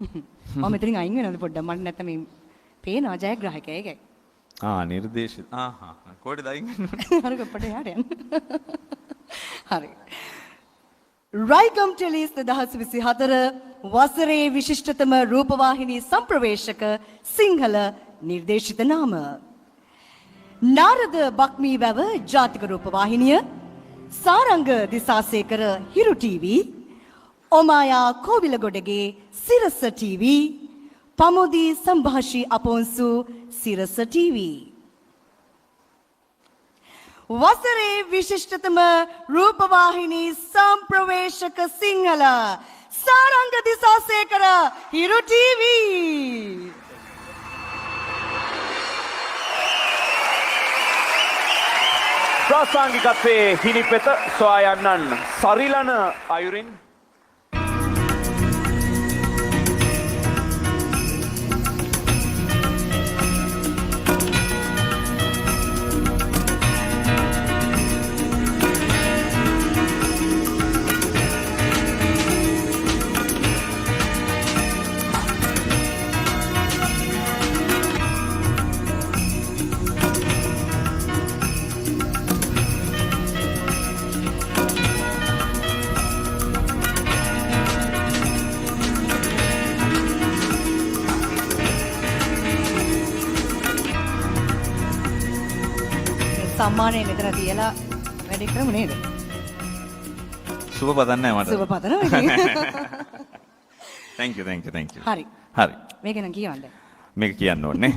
මම මෙතනින් අයින් වෙනවද පොඩ්ඩක් මට නැත්නම් මේ පේනවා ජයග්‍රාහකයා ඒකයි. නිර්දේශිත. කොහෙද අයින් වෙන්නේ? හරි පොඩ්ඩක් යාට යන්න. හරි. රයිගම් ටෙලිස් 2024 වසරේ විශිෂ්ටතම රූපවාහිනී සම්ප්‍රවේශක සිංහල නිර්දේශිත නාම නාරද බක්මී වැව ජාතික රූපවාහිනිය, සාරංග දිසාසේකර හිරු ටීවී, ඔමායා කෝවිලගොඩගේ සිරස ටීවී, පමුදී සම්භාෂී අපොන්සු සිරස ටීවී. වසරේ විශිෂ්ටතම රූපවාහිනී සම්ප්‍රවේශක සිංහල සාරංග දිසාසේකර හිරු ටීවී. ප්‍රාසංගිකත්වයේ හිනිපෙත සොයා යන්නන් සරිලන අයුරින් සම්මානය මෙතන තියලා වැඩි කරමු නේද? සුබ පතන්නේ මට. සුබ පතනවා. thank you. හරි. හරි. මේක නම් කියවන්න. මේක කියන්න ඕනේ.